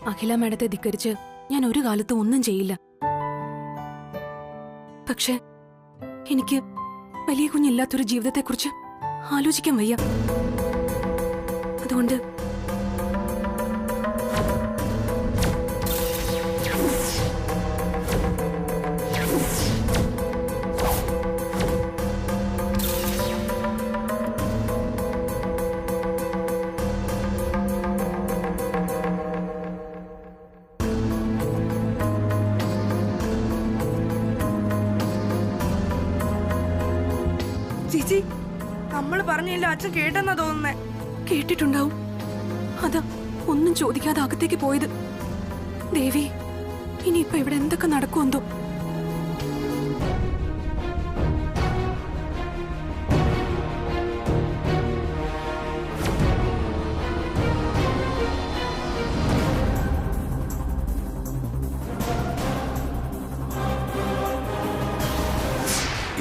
അഖില മേഡത്തെ ധിക്കരിച്ച് ഞാൻ ഒരു കാലത്തും ഒന്നും ചെയ്യില്ല. പക്ഷെ എനിക്ക് വലിയ കുഞ്ഞില്ലാത്തൊരു ജീവിതത്തെക്കുറിച്ച് ആലോചിക്കാൻ വയ്യ. അതുകൊണ്ട് ചേച്ചി, നമ്മൾ പറഞ്ഞില്ല അച്ഛൻ കേട്ടെന്നാ തോന്നുന്നേ. കേട്ടിട്ടുണ്ടാവും. അതാ ഒന്നും ചോദിക്കാതെ അകത്തേക്ക് പോയത്. ദേവി, ഇനിയിപ്പൊ ഇവിടെ എന്തൊക്കെ നടക്കുമെന്തോ.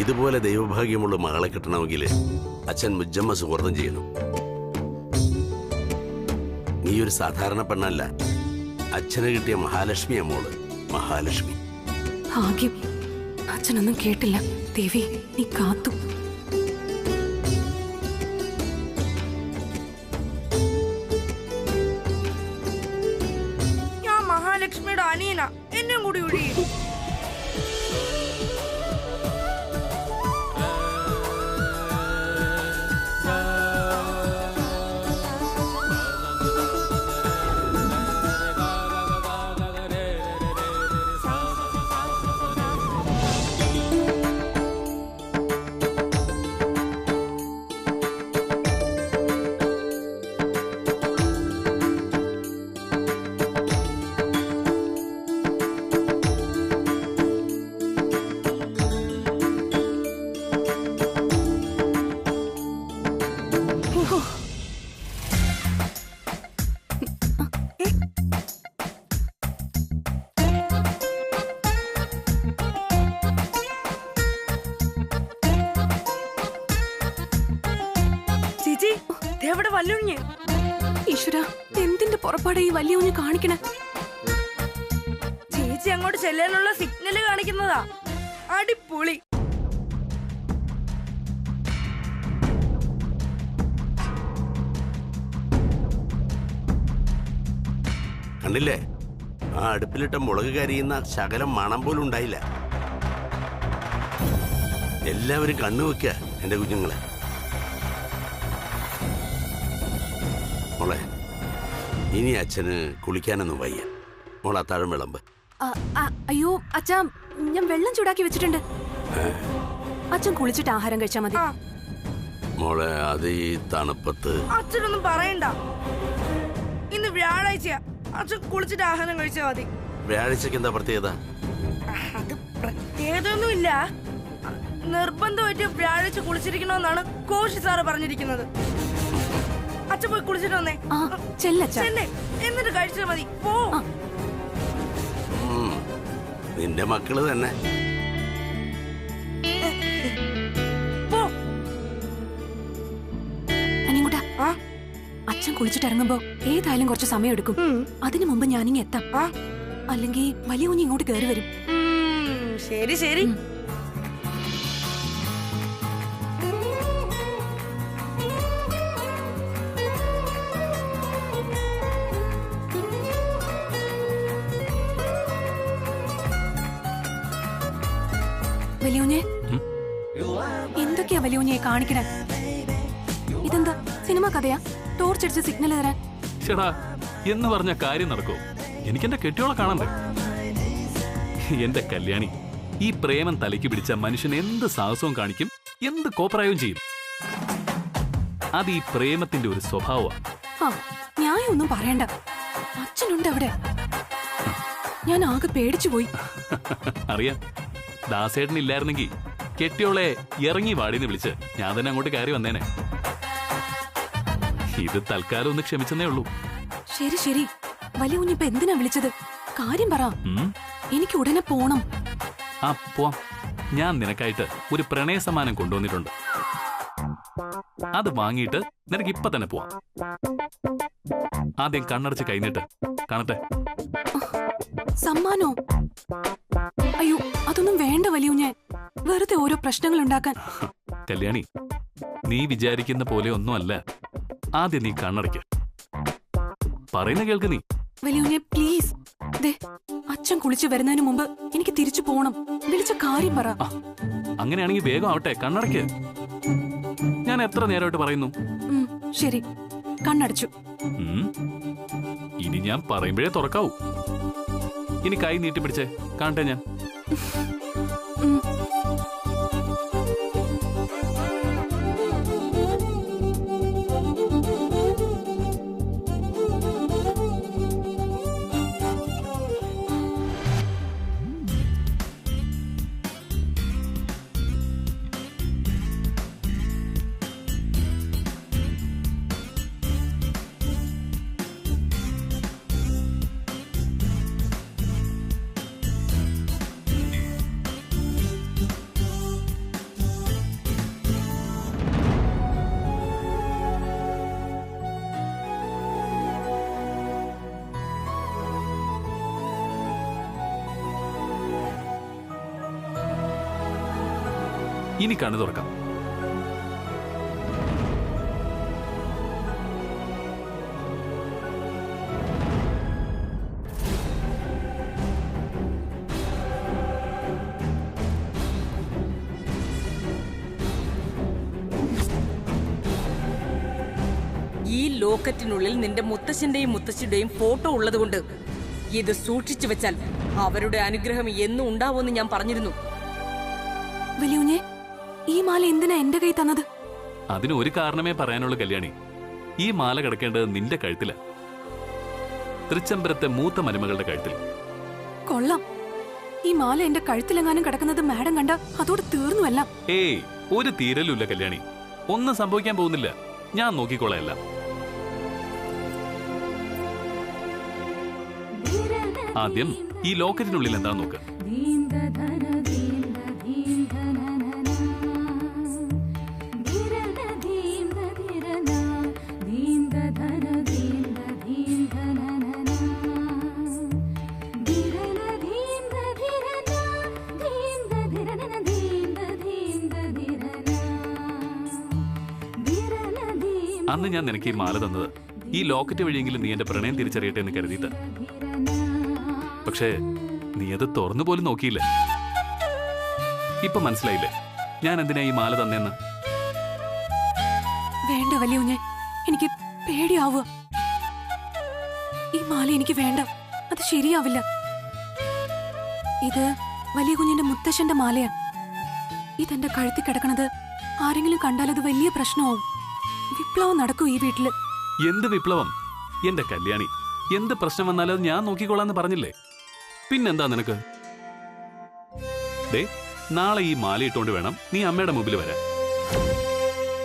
ഇതുപോലെ ദൈവഭാഗ്യമുള്ള മകളെ കിട്ടണമെങ്കിൽ അച്ഛൻ മുജ്ജമ്മ സുഹൃതം ചെയ്യണം. നീ ഒരു സാധാരണ പെണ്ണല്ല. അച്ഛന് കിട്ടിയ മഹാലക്ഷ്മിയാ മോള്, മഹാലക്ഷ്മി. ഭാഗ്യം. അച്ഛനൊന്നും കേട്ടില്ല. ദേവി, നീ കാത്തു. ഞാൻ മഹാലക്ഷ്മിയുടെ അനിയനാ, എന്നെ കൂടി ഒഴിയും. ഈശ്വര, എന്തിന്റെ പുറപ്പാടെ ഈ വലിയ കുഞ്ഞ് കാണിക്കണേ? ചേച്ചി അങ്ങോട്ട് ചെല്ലാനുള്ള സിഗ്നല് കാണിക്കുന്നതാ. അടിപൊളി. കണ്ടില്ലേ, ആ അടുപ്പിലിട്ട മുളക് കരിയുന്ന ശകലം മണം പോലും ഉണ്ടായില്ല. എല്ലാവരും കണ്ണുവെക്ക എന്റെ കുഞ്ഞുങ്ങളെ. മോളെ, ഇനി അച്ഛന് കുളിക്കാനൊന്നും വയ്യ. മോളെ അത്താഴം വിളമ്പ്. അയ്യോ അച്ഛാ, ഞാൻ വെള്ളം ചൂടാക്കി വെച്ചിട്ടുണ്ട്. അച്ഛൻ കുളിച്ചിട്ട് ആഹാരം കഴിച്ചാ മതി. മോളെ, അത് ഈ തണുപ്പത്ത്. അച്ഛനൊന്നും പറയണ്ട. ഇന്ന് വ്യാഴാഴ്ചയാ. അച്ഛൻ കുളിച്ചിട്ട് ആഹാരം കഴിച്ചാ മതി. വ്യാഴാഴ്ചക്ക് എന്താ പ്രത്യേകത? അത് പ്രത്യേകതയൊന്നുമില്ല. നിർബന്ധമായിട്ട് വ്യാഴാഴ്ച കുളിച്ചിരിക്കണമെന്നാണ് കോശി സാറ് പറഞ്ഞിരിക്കുന്നത്. അച്ഛൻ പോയി കുളിച്ചിട്ട് വന്നേ. ചെല്ലേ, എന്നിട്ട് കഴിച്ചാൽ മതി. പോ. നിന്റെ മക്കള് തന്നെ. അച്ഛൻ കുളിച്ചിട്ട് ഇറങ്ങുമ്പോ ഏതായാലും കുറച്ച് സമയം എടുക്കും. അതിനു മുമ്പ് ഞാനിങ്ങ് എത്താം. അല്ലെങ്കിൽ വലിയ കുഞ്ഞ് ഇങ്ങോട്ട് കയറി വരും. ശരി ശരി. വലിയ എന്തൊക്കെയാ വലിയ കുഞ്ഞെ കാണിക്കണേ? ഇതെന്താ സിനിമ കഥയാ? ടോർച്ചടിച്ച് സിഗ്നൽ തരാൻ. ചേടാ, എന്ന് പറഞ്ഞ കാര്യം നടക്കൂ. എനിക്കെന്റെ കെട്ടിയോളെ കാണണ്ടേ? എന്റെ കല്യാണി, ഈ പ്രേമം തലയ്ക്ക് പിടിച്ച മനുഷ്യൻ എന്ത് സാഹസവും കാണിക്കും, എന്ത് കോപ്രായവും ചെയ്യും. അത് ഈ പ്രേമത്തിന്റെ ഒരു സ്വഭാവമാണ്. ഞാനൊന്നും പറയണ്ട. അച്ഛനുണ്ട് അവിടെ. ഞാൻ ആകെ പേടിച്ചു പോയി. അറിയാം, ദാസേട്ടൻ ഇല്ലായിരുന്നെങ്കിൽ കെട്ടിയോളെ ഇറങ്ങി വാടിന്ന് വിളിച്ച് ഞാൻ തന്നെ അങ്ങോട്ട് കയറി വന്നേനെ. ഇത് തൽക്കാലം ഒന്ന് ക്ഷമിച്ചെന്നേ ഉള്ളൂ. ശരി ശരി. വലിയ കുഞ്ഞിപ്പ എന്തിനാ വിളിച്ചത്? കാര്യം പറ. എനിക്ക് ഉടനെ പോണം. പോവാം. ഞാൻ നിനക്കായിട്ട് ഒരു പ്രണയ സമ്മാനം കൊണ്ടുവന്നിട്ടുണ്ട്. അത് വാങ്ങിയിട്ട് നിനക്ക് ഇപ്പൊ തന്നെ പോവാം. ആദ്യം കണ്ണടച്ച് കൈനീട്ട് കാണട്ടെ. സമ്മാനോ? അയ്യോ, അതൊന്നും വേണ്ട വലിയ. വെറുതെ ഓരോ പ്രശ്നങ്ങൾ ഉണ്ടാക്കാൻ. കല്യാണി, നീ വിചാരിക്കുന്ന പോലെ ഒന്നുമല്ല. ആദ്യം നീ കണ്ണടയ്ക്ക. പറയുന്ന കേൾക്ക് നീ. വലിയ പ്ലീസ്. ദേ, അച്ഛൻ കുളിച്ചു വരുന്നതിന് മുമ്പ് എനിക്ക് തിരിച്ചു പോണം. വിളിച്ച കാര്യം പറ. അങ്ങനെയാണെങ്കിൽ വേഗം ആവട്ടെ, കണ്ണടയ്ക്ക്. ഞാൻ എത്ര നേരമായിട്ട് പറയുന്നു. ശരി, കണ്ണടച്ചു. ഇനി ഞാൻ പറയുമ്പോഴേ തുറക്കാവൂ. ഇനി കൈ നീട്ടി പിടിച്ചേ കാണട്ടെ ഞാൻ. ഇനി കണ്ണു തുറക്കാം. ഈ ലോക്കറ്റിനുള്ളിൽ നിന്റെ മുത്തശ്ശന്റെയും മുത്തശ്ശിയുടെയും ഫോട്ടോ ഉള്ളതുകൊണ്ട് ഇത് സൂക്ഷിച്ചു വെച്ചാൽ അവരുടെ അനുഗ്രഹം എന്നും ഉണ്ടാവുമെന്ന് ഞാൻ പറഞ്ഞിരുന്നു. വലിയ, ഈ മാല എന്തിനാ എന്റെ കൈ തന്നത്? അതിന് ഒരു കാരണമേ പറയാനുള്ളൂ കല്യാണി. ഈ മാല കിടക്കേണ്ടത് നിന്റെ കഴുത്തില, തൃച്ചംബരത്തെ മൂത്ത മരുമകളുടെ കഴുത്തിൽ. കൊള്ളാം. ഈ മാല എന്റെ കഴുത്തിലെങ്ങാനും കിടക്കുന്നത് മാഡം കണ്ട അതോട് തീർന്നുവല്ല. ഏയ്, ഒരു തീരലുമില്ല കല്യാണി. ഒന്നും സംഭവിക്കാൻ പോകുന്നില്ല. ഞാൻ നോക്കിക്കോളാം എല്ലാം. ആദ്യം ഈ ലോക്കറ്റിനുള്ളിൽ എന്താ നോക്ക്. അന്ന് ഞാൻ നിനക്ക് ഈ മാല തന്നത് ഈ ലോക്കറ്റ് വഴിയെങ്കിലും നീ എന്റെ പ്രണയം തിരിച്ചറിയട്ടെ എന്ന് കരുതിയിട്ട്. പക്ഷേ നീ അത് തുറന്നു പോലും നോക്കിയില്ല. ഇപ്പൊ മനസ്സിലായില്ലേ ഞാൻ എന്തിനാ ഈ മാല തന്നെന്ന്? വേണ്ട വലിയ, എനിക്ക് പേടിയാവുക. ഈ മാല എനിക്ക് വേണ്ട. അത് ശരിയാവില്ല. ഇത് വലിയ കുഞ്ഞിന്റെ മുത്തശ്ശന്റെ മാലയാ. ഇതെന്റെ കഴുത്തിൽ കിടക്കണത് ആരെങ്കിലും കണ്ടാൽ അത് വലിയ പ്രശ്നമാവും. വിപ്ലവം നടക്കും ഈ വീട്ടില്. എന്ത് വിപ്ലവം? എന്റെ കല്യാണി, എന്ത് പ്രശ്നം വന്നാലും അത് ഞാൻ നോക്കിക്കോളാന്ന് പറഞ്ഞില്ലേ? പിന്നെന്താ നിനക്ക്? ദേ, നാളെ ഈ മാല ഇട്ടുകൊണ്ട് വേണം നീ അമ്മയുടെ മുമ്പിൽ വരാൻ.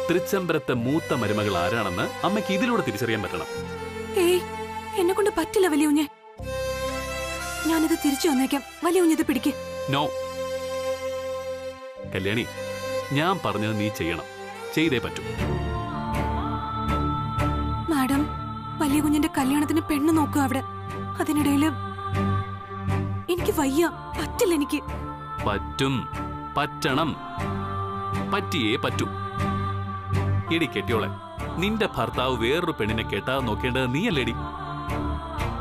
തൃച്ചംബരത്തെ മൂത്ത മരുമകൾ ആരാണെന്ന് അമ്മയ്ക്ക് ഇതിലൂടെ തിരിച്ചറിയാൻ പറ്റണം. ഏയ്, എന്നെ കൊണ്ട് പറ്റില്ല വലിയ. ഞാനിത് തിരിച്ചു വന്നേക്കാം. വലിയ ഇത് പിടിക്ക്. നോ കല്യാണി, ഞാൻ പറഞ്ഞത് നീ ചെയ്യണം. ചെയ്തേ പറ്റൂ. മാഡം, വലിയ കുഞ്ഞിന്റെ കല്യാണത്തിന് പെണ്ണ് നോക്കുക അവിടെ. അതിനിടയില് എനിക്ക് വയ്യ. പറ്റില്ല എനിക്ക്. പറ്റും, പറ്റണം, പറ്റിയേ പറ്റൂ. എടി കെട്ടിയോളെ, നിന്റെ ഭർത്താവ് വേറൊരു പെണ്ണിനെ കെട്ടാതെ നോക്കേണ്ടത് നീയല്ലേടി?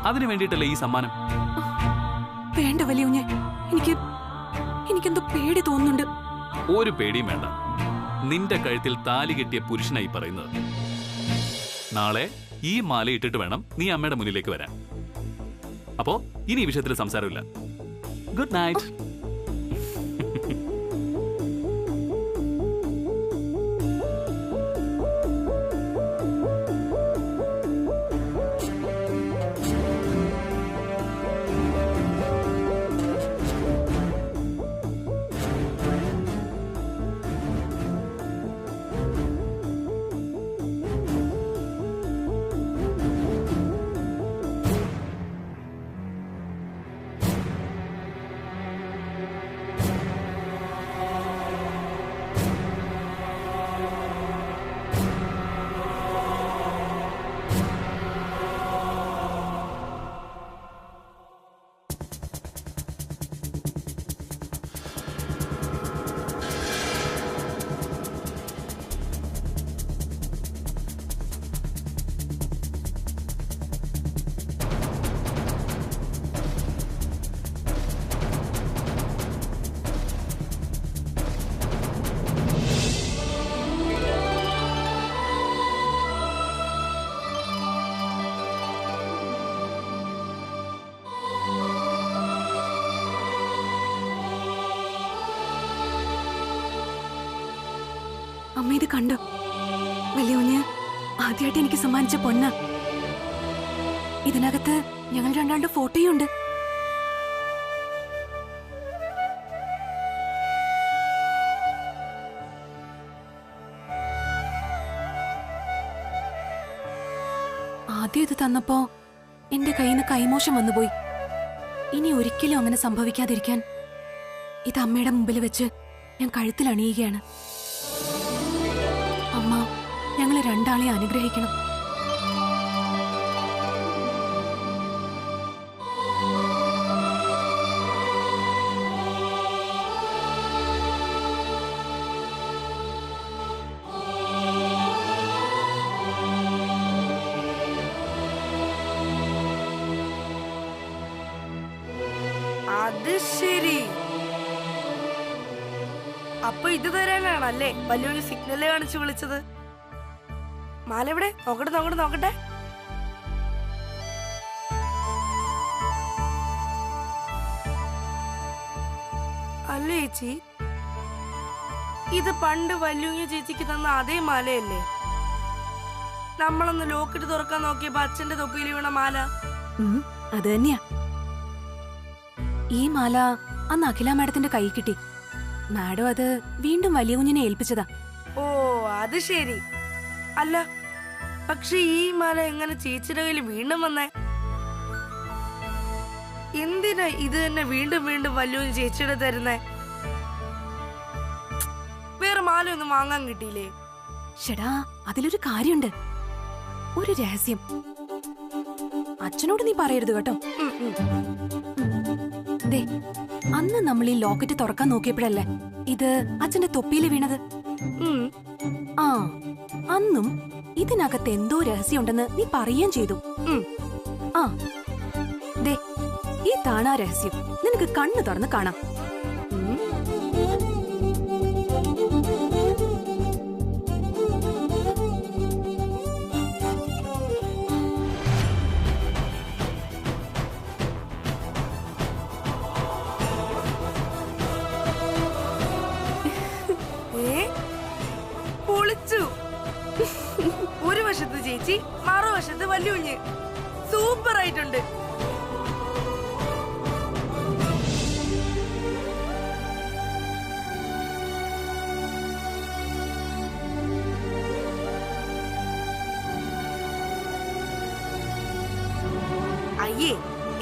അതിനു വേണ്ടിയിട്ടല്ലേ ഈ സമ്മാനം? വേണ്ട വലിയ, എനിക്കെന്തോ പേടി തോന്നുന്നുണ്ട്. ഒരു പേടിയും വേണ്ട. നിന്റെ കഴുത്തിൽ താലി കെട്ടിയ പുരുഷനായി പറയുന്നത്. നാളെ ഈ മാല ഇട്ടിട്ട് വേണം നീ അമ്മയുടെ മുന്നിലേക്ക് വരാൻ. അപ്പോ ഇനി ഈ വിഷയത്തിൽ സംസാരമില്ല. Good night. ഇത് കണ്ടോ? വലിയ കുഞ്ഞ് ആദ്യമായിട്ട് എനിക്ക് സമ്മാനിച്ച പൊന്ന. ഇതിനകത്ത് ഞങ്ങൾ രണ്ടാളുടെ ഫോട്ടോയുണ്ട്. ആദ്യം ഇത് തന്നപ്പോ എന്റെ കയ്യിൽ നിന്ന് കൈമോശം വന്നുപോയി. ഇനി ഒരിക്കലും അങ്ങനെ സംഭവിക്കാതിരിക്കാൻ ഇത് അമ്മയുടെ മുമ്പിൽ വെച്ച് ഞാൻ കഴുത്തിൽ അണിയുകയാണ്. അമ്മ ഞങ്ങളെ രണ്ടാളെ അനുഗ്രഹിക്കണം. അത് ശരി. അപ്പൊ ഇത് തരാനാണല്ലേ വലിയൊരു സിഗ്നല് കാണിച്ചു വിളിച്ചത്? മാല എവിടെ? നോക്കട്ടെ നോക്കട്ടെ നോക്കട്ടെ. അല്ലേ ചേച്ചി, ഇത് പണ്ട് വല്യുങ്ങ ചേച്ചിക്ക് തന്ന അതേ മാലയല്ലേ? നമ്മളൊന്ന് ലോക്കറ്റ് തുറക്കാൻ നോക്കിയപ്പോ അച്ഛന്റെ തൊപ്പിയിൽ വീണ മാല. അത് തന്നെയാ. ഈ മാല അന്ന് അഖില മാഡത്തിന്റെ കൈ കിട്ടി. മാഡം അത് വീണ്ടും വലിയ കുഞ്ഞിനെ ഏൽപ്പിച്ചതാ. ഓ അത് ശരി. അല്ല, പക്ഷെ ഈ മാല എങ്ങനെ ചേച്ചിയുടെ കയ്യിൽ വീണ്ടും വന്നേ? എന്തിനാ ഇത് തന്നെ വീണ്ടും വീണ്ടും വലിയ ചേച്ചിയുടെ തരുന്നേ? വേറെ മാലയൊന്നും വാങ്ങാൻ കിട്ടിയില്ലേ? ഷെടാ, അതിലൊരു കാര്യമുണ്ട്, ഒരു രഹസ്യം. അച്ഛനോട് നീ പറയരുത് കേട്ടോ. ദേ, അന്ന് നമ്മൾ ഈ ലോക്കറ്റ് തുറക്കാൻ നോക്കിയപ്പോഴല്ലേ ഇത് അച്ഛന്റെ തൊപ്പിയിൽ വീണത്? ആ, അന്നും ഇതിനകത്ത് എന്തോ രഹസ്യമുണ്ടെന്ന് നീ പറയുകയും ചെയ്തു. ആ ദേ, ഈ താണാ രഹസ്യം. നിനക്ക് കണ്ണു തുറന്ന് കാണാം. ഒരു വശത്ത് ചേച്ചി, മറുവശത്ത് വല്യുഞ്ഞ്. സൂപ്പർ ആയിട്ടുണ്ട്. അയ്യേ,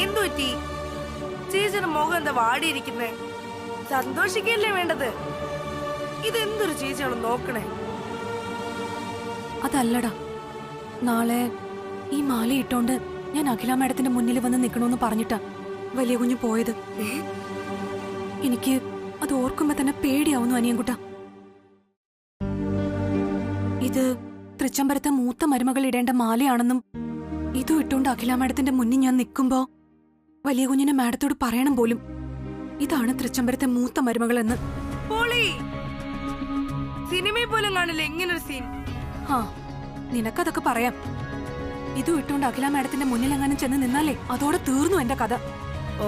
എന്തു പറ്റി? ചേച്ചിയുടെ മുഖം എന്താ വാടിയിരിക്കുന്നേ? സന്തോഷിക്കല്ലേ വേണ്ടത്. ഇതെന്തൊരു ചേച്ചിയാണ് നോക്കണേ? അതല്ലടാ, നാളെ ഈ മാല ഇട്ടോണ്ട് ഞാൻ അഖില മാഡത്തിന്റെ മുന്നിൽ വന്ന് നിൽക്കണമെന്ന് പറഞ്ഞിട്ടാ വലിയ കുഞ്ഞു പോയത്. എനിക്ക് അത് ഓർക്കുമ്പോ തന്നെ പേടിയാവുന്നു അനിയൻകുട്ട. ഇത് തൃച്ചംബരത്തെ മൂത്ത മരുമകൾ ഇടേണ്ട മാലയാണെന്നും ഇതും ഇട്ടോണ്ട് അഖില മാഡത്തിന്റെ മുന്നിൽ ഞാൻ നിൽക്കുമ്പോ വലിയ കുഞ്ഞിനെ മാഡത്തോട് പറയണം പോലും, ഇതാണ് തൃച്ചംബരത്തെ മൂത്ത മരുമകൾ എന്ന്. സിനിമയിൽ പോലും കാണില്ല ഇങ്ങനൊരു സീൻ. ആ, നിനക്കതൊക്കെ പറയാം. ഇതും ഇട്ടുകൊണ്ട് അഖില മാഡത്തിന്റെ മുന്നിൽ എങ്ങാനും ചെന്ന് നിന്നാലേ അതോടെ തീർന്നു എന്റെ കഥ. ഓ,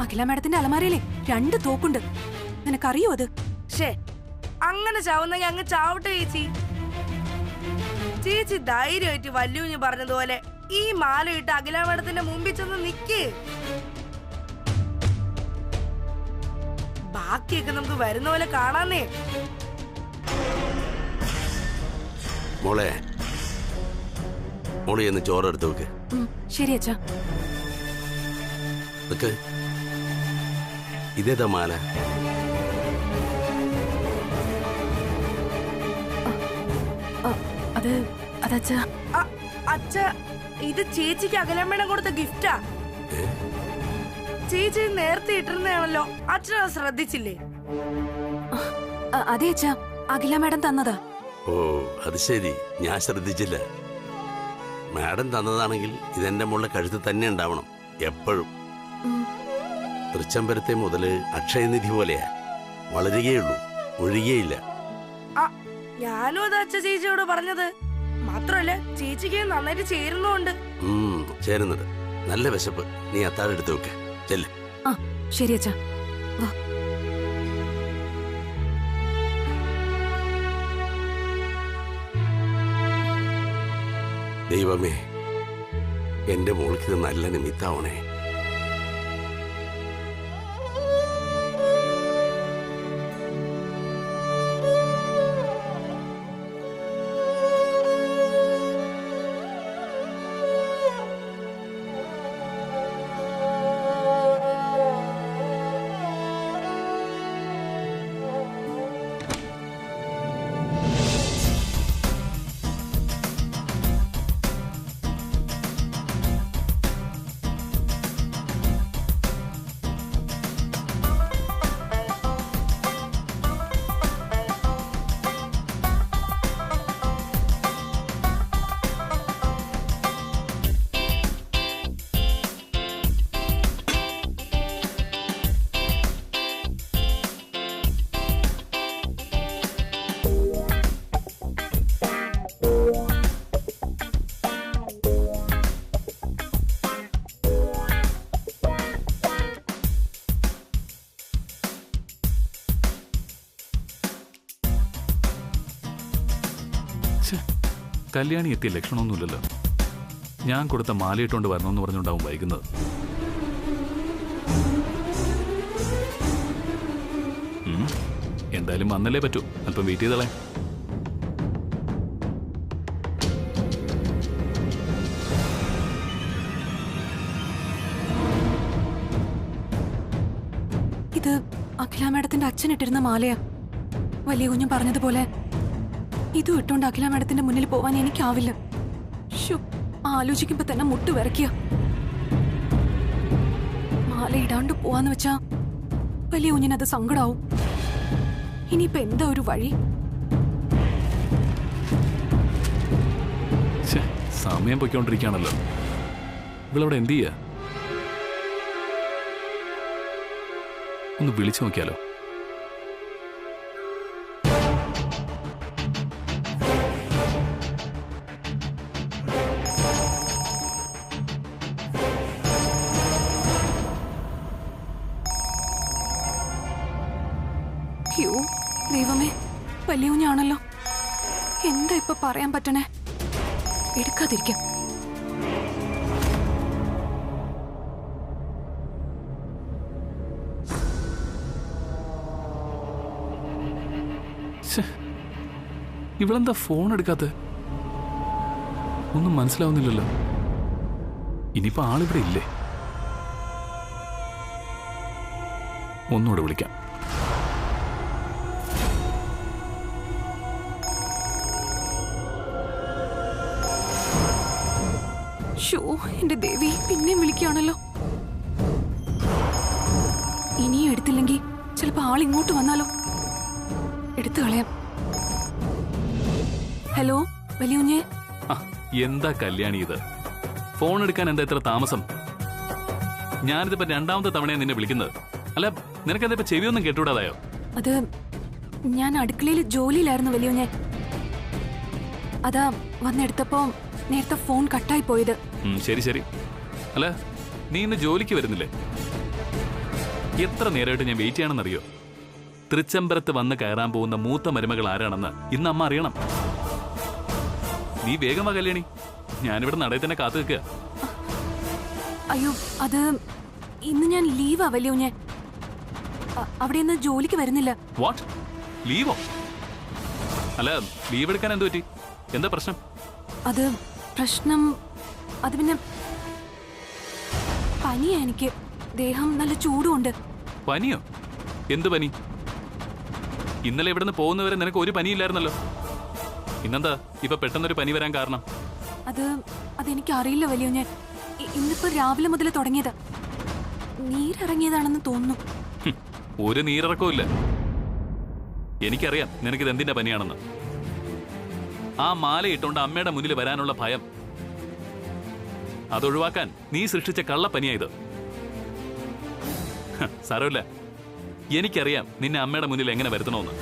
അഖില മാഡത്തിന്റെ അലമാരയിലെ 2 തോക്കുണ്ട്. നിനക്കറിയോ അത്? ഷേ, അങ്ങനെ ചാവുന്നെങ്കിൽ അങ്ങ് ചാവട്ടെ ചേച്ചി. ചേച്ചി ധൈര്യമായിട്ട് വല്യുഞ്ഞ് പറഞ്ഞതുപോലെ ഈ മാല ഇട്ട് അഖില മാഡത്തിന്റെ മുമ്പിൽ ചെന്ന് നിക്ക്. ബാക്കിയൊക്കെ നമുക്ക് വരുന്ന പോലെ കാണാന്നേ. മോളെ, മോളി എന്ന് ചോറെടുത്ത് വെക്ക്. ശരി അച്ഛാ. ഇതേതാ മാല? അതച്ഛാ, അച്ഛ, ഇത് ചേച്ചിക്ക് അഖിലമ്മേടെ കൊടുത്ത ഗിഫ്റ്റാ. ചേച്ചി നേരത്തെ ഇട്ടിരുന്നാണല്ലോ, അച്ഛനത് ശ്രദ്ധിച്ചില്ലേ? അതെ അച്ഛാ, അഖില മാഡം തന്നതാ. ഓ അത് ശരി, ഞാൻ ശ്രദ്ധിച്ചില്ല. മാഡം തന്നതാണെങ്കിൽ ഇതെന്റെ മോളുടെ കഴുത്ത് തന്നെ ഉണ്ടാവണം എപ്പോഴും. തൃച്ചംബരത്തെ മുതല് അക്ഷയനിധി പോലെയാ, വളരുകയുള്ളൂ, ഒഴുകിയില്ല. ഞാനും അത് അച്ഛ ചേച്ചിയോട് പറഞ്ഞത്. മാത്രമല്ല ചേച്ചിക്ക് നന്നായിട്ട് ചേരുന്നുണ്ട്. ചേരുന്നുണ്ട്. നല്ല വിശപ്പ്. നീ അത്താഴം എടുത്തു വെക്ക. ചെല്ല്. ആ ശരി അച്ഛാ. വാ. ദൈവമേ, എന്റെ മോൾക്ക് ഇത് നല്ല നിമിത്താവണേ. കല്യാണി എത്തിയ ലക്ഷണമൊന്നുമില്ലല്ലോ. ഞാൻ കൊടുത്ത മാലയിട്ടോണ്ട് വരണമെന്ന് പറഞ്ഞുകൊണ്ടാവും വൈകുന്നത്. എന്തായാലും വന്നല്ലേ പറ്റൂ. അല്പം വെയിറ്റ് ചെയ്തളേ. ഇത് അഖില മാഡത്തിന്റെ അച്ഛൻ ഇട്ടിരുന്ന മാലയാ. വലിയ കുഞ്ഞും പറഞ്ഞതുപോലെ ഇതും ഇട്ടോണ്ട് അഖില മാഡത്തിന്റെ മുന്നിൽ പോവാൻ എനിക്കാവില്ല. ആലോചിക്കുമ്പോ തന്നെ മുട്ട് വിറയ്ക്കുക. മാല ഇടാണ്ട് പോവാന്ന് വെച്ചാ വലിയ കുഞ്ഞിനത് സങ്കടാവും. ഇനിയിപ്പോ എന്താ ഒരു വഴി? സമയം പൊയ്ക്കൊണ്ടിരിക്കുകയാണല്ലോ. ഇവളവിടെ എന്ത് ചെയ്യാ? ഒന്ന് വിളിച്ചു നോക്കിയാലോ? ദൈവമേ, വലിയ കുഞ്ഞാണല്ലോ. എന്താ ഇപ്പൊ പറയാൻ പറ്റണേ? എടുക്കാതിരിക്കാം. ഇവളെന്താ ഫോൺ എടുക്കാത്ത? ഒന്നും മനസ്സിലാവുന്നില്ലല്ലോ. ഇനിയിപ്പോ ആളിവിടെ ഇല്ലേ? ഒന്നുകൂടെ വിളിക്കാം. എന്റെ ദേവി, പിന്നെയും വിളിക്കുകയാണല്ലോ. ഇനിയും എടുത്തില്ലെങ്കിൽ ചിലപ്പോ ആളിങ്ങോട്ട് വന്നാലോ. എടുത്തു കളയാം. ഹലോ വലിയ കുഞ്ഞേ. എന്താ കല്യാണി ഇത്? ഫോൺ എടുക്കാൻ എന്താ ഇത്ര താമസം? ഞാനിതിപ്പോ രണ്ടാമത്തെ തവണയാണ് നിന്നെ വിളിക്കുന്നത്. അല്ല, നിനക്കെന്താ ഇപ്പൊ ചെവിയൊന്നും കേട്ടുകൂടാതായോ? അത് ഞാൻ അടുക്കളയിൽ ജോലിയിലായിരുന്നു വലിയ കുഞ്ഞേ. അതാ വന്നെടുത്തപ്പോ നേരത്തെ ഫോൺ കട്ടായി പോയത്. ശരി ശരി. അല്ല, നീ ഇന്ന് ജോലിക്ക് വരുന്നില്ലേ? എത്ര നേരമായിട്ട് ഞാൻ വെയിറ്റ് ചെയ്യണമെന്നറിയോ? തൃച്ചംബരത്ത് വന്ന് കയറാൻ പോകുന്ന മൂത്ത മരുമകൾ ആരാണെന്ന് ഇന്ന് അമ്മ അറിയണം. നീ വേഗം വാ കല്യാണി. ഞാനിവിടെ നടയിൽ തന്നെ കാത്തു നിൽക്കുക. അയ്യോ, അത് ഇന്ന് ഞാൻ ലീവാ വലിയ കുഞ്ഞേ. അവിടെ ഇന്ന് ജോലിക്ക് വരുന്നില്ല. വാട്ട്? ലീവോ? അല്ല, ലീവ് എടുക്കാൻ എന്ത് പറ്റി? എന്താ പ്രശ്നം? അത് പ്രശ്നം, അത് പിന്നെ പനിയാ എനിക്ക്. ദേഹം നല്ല ചൂടുണ്ട്. പനിയോ? എന്ത് പനി? ഇന്നലെ ഇവിടുന്ന് പോകുന്നവരെ നിനക്ക് ഒരു പനിയില്ലായിരുന്നല്ലോ. ഇന്നെന്താ ഇപ്പൊ പെട്ടെന്നൊരു പനി വരാൻ കാരണം? അതെനിക്ക് അറിയില്ല വലിയ കുഞ്ഞേ. ഇന്നിപ്പോ രാവിലെ മുതൽ തുടങ്ങിയതാ. നീരിറങ്ങിയതാണെന്ന് തോന്നുന്നു. ഒരു നീരിറക്കവും ഇല്ല. എനിക്കറിയാം നിനക്കിത് എന്തിന്റെ പനിയാണെന്ന്. ആ മാല ഇട്ടുകൊണ്ട് അമ്മയുടെ മുന്നിൽ വരാനുള്ള ഭയം, അതൊഴിവാക്കാൻ നീ സൃഷ്ടിച്ച കള്ളപ്പനിയായത്. സാരമില്ല, എനിക്കറിയാം നിന്നെ അമ്മയുടെ മുന്നിൽ എങ്ങനെ വരുത്തണമെന്ന്.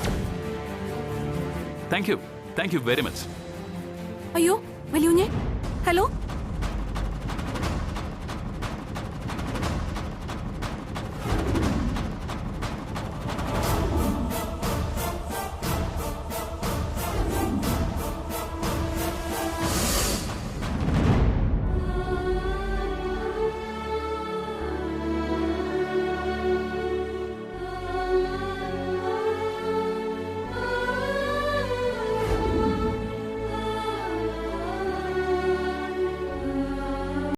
Thank you very much. അയ്യോ വലിയ കുഞ്ഞേ, ഹലോ.